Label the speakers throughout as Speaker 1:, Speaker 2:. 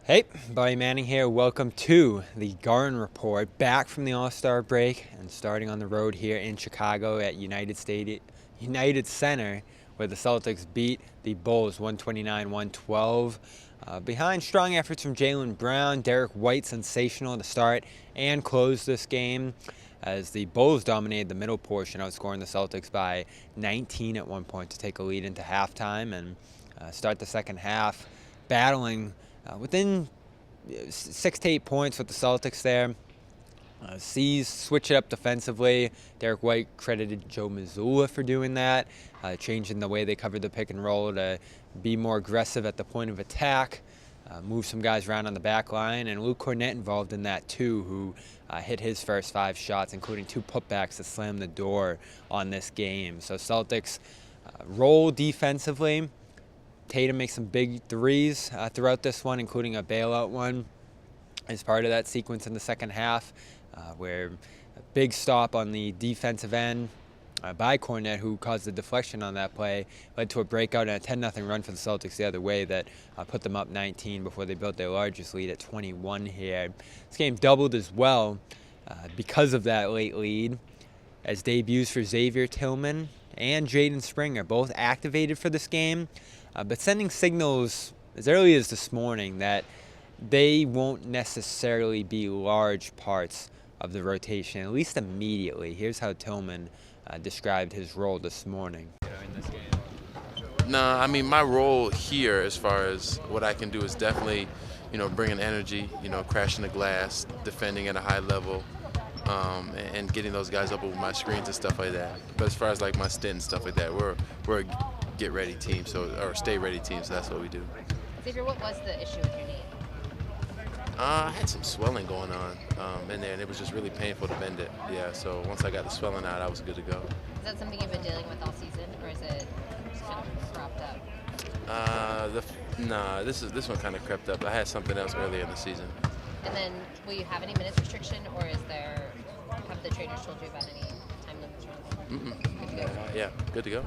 Speaker 1: Hey, Buddy Manning here. Welcome to the Garden Report, back from the All-Star break and starting on the road here in Chicago at United Center, where the Celtics beat the Bulls 129-112. Behind strong efforts from Jaylen Brown, Derek White sensational to start and close this game, as the Bulls dominated the middle portion, outscoring the Celtics by 19 at one point to take a lead into halftime and start the second half battling within 6 to 8 points with the Celtics there. C's switch it up defensively. Derek White credited Joe Mazzulla for doing that, changing the way they covered the pick and roll to be more aggressive at the point of attack, move some guys around on the back line, and Luke Kornet involved in that too, who hit his first 5 shots, including 2 putbacks to slam the door on this game. So Celtics roll defensively. Tatum makes some big threes throughout this one, including a bailout one as part of that sequence in the second half, where a big stop on the defensive end by Kornet, who caused the deflection on that play, led to a breakout and a 10-0 run for the Celtics the other way that put them up 19 before they built their largest lead at 21 here. This game doubled as well because of that late lead, as debuts for Xavier Tillman and Jaden Springer both activated for this game, but sending signals as early as this morning that they won't necessarily be large parts of the rotation, at least immediately. Here's how Tillman described his role this morning. In this game.
Speaker 2: Nah, I mean, my role here as far as what I can do is definitely, bringing energy, crashing the glass, defending at a high level, and getting those guys up over my screens and stuff like that. But as far as like my stint and stuff like that, we're a get-ready team, or stay-ready team, so that's what we do.
Speaker 3: Xavier, what was the issue with your knee?
Speaker 2: I had some swelling going on in there, and it was just really painful to bend it. Yeah, so once I got the swelling out, I was good to go.
Speaker 3: Is that something you've been dealing with all season, or is it just kind of cropped up?
Speaker 2: This one kind of crept up. I had something else earlier in the season.
Speaker 3: And then, will you have any minutes restriction, or have the trainers told you about any time limits or anything?
Speaker 2: Yeah, good to go.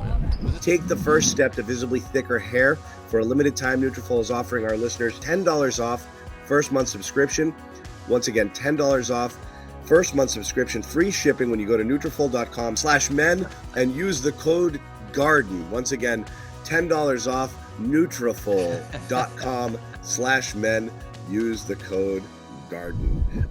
Speaker 4: Take the first step to visibly thicker hair. For a limited time, Nutrafol is offering our listeners $10 off first month subscription. Once again, $10 off first month subscription, free shipping when you go to Nutrafol.com/men and use the code GARDEN. Once again, $10 off Nutrafol.com/men. Use the code GARDEN.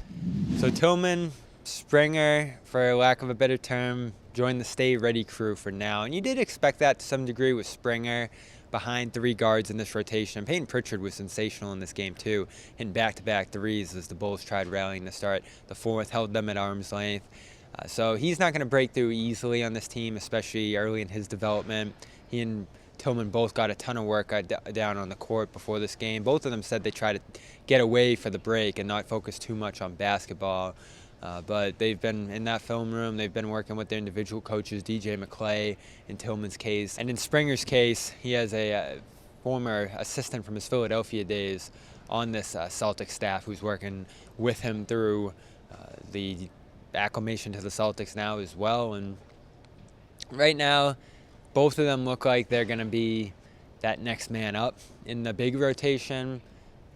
Speaker 1: So Tillman, Springer, for lack of a better term, joined the stay-ready crew for now. And you did expect that to some degree with Springer behind 3 guards in this rotation. Peyton Pritchard was sensational in this game too, hitting back-to-back threes as the Bulls tried rallying to start the fourth, held them at arm's length. So he's not going to break through easily on this team, especially early in his development. He and Tillman both got a ton of work down on the court before this game. Both of them said they tried to get away for the break and not focus too much on basketball. But they've been in that film room. They've been working with their individual coaches, DJ McClay in Tillman's case. And in Springer's case, he has a former assistant from his Philadelphia days on this Celtics staff who's working with him through the acclimation to the Celtics now as well. And right now, both of them look like they're going to be that next man up in the big rotation,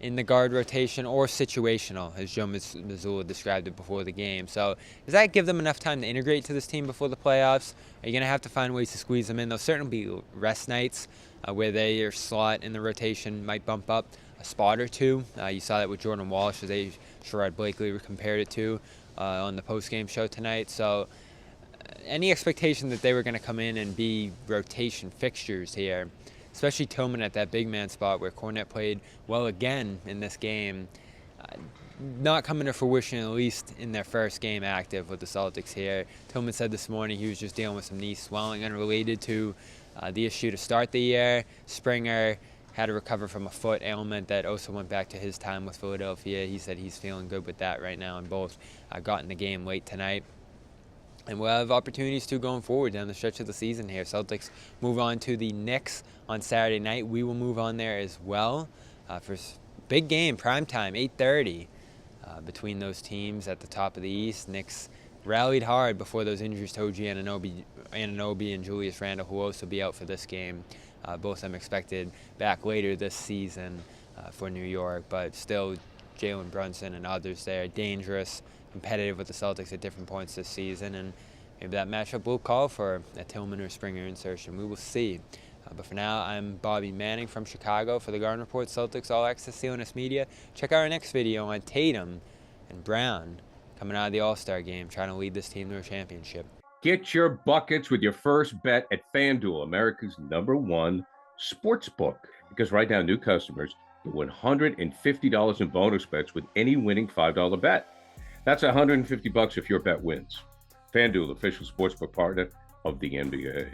Speaker 1: in the guard rotation, or situational, as Joe Mazzulla described it before the game. So does that give them enough time to integrate to this team before the playoffs? Are you going to have to find ways to squeeze them in? There'll certainly be rest nights where their slot in the rotation might bump up a spot or two. You saw that with Jordan Walsh, as Sherrod Blakely compared it to on the postgame show tonight. So any expectation that they were going to come in and be rotation fixtures here, especially Tillman at that big man spot where Kornet played well again in this game, not coming to fruition, at least in their first game active with the Celtics here. Tillman said this morning he was just dealing with some knee swelling unrelated to the issue to start the year. Springer had to recover from a foot ailment that also went back to his time with Philadelphia. He said he's feeling good with that right now, and both got in the game late tonight. And we'll have opportunities to going forward down the stretch of the season here. Celtics move on to the Knicks on Saturday night. We will move on there as well for big game, primetime, 8:30 between those teams at the top of the East. Knicks rallied hard before those injuries to OG Anunoby and Julius Randle, who will also be out for this game. Both of them expected back later this season. for New York, but still Jalen Brunson and others there, dangerous, competitive with the Celtics at different points this season, and maybe that matchup will call for a Tillman or Springer insertion. We will see. But for now, I'm Bobby Manning from Chicago for the Garden Report Celtics All Access CLNS Media. Check out our next video on Tatum and Brown coming out of the All-Star game, trying to lead this team to a championship.
Speaker 5: Get your buckets with your first bet at FanDuel, America's #1 sportsbook. Because right now, new customers get $150 in bonus bets with any winning $5 bet. That's $150 if your bet wins. FanDuel, official sportsbook partner of the NBA.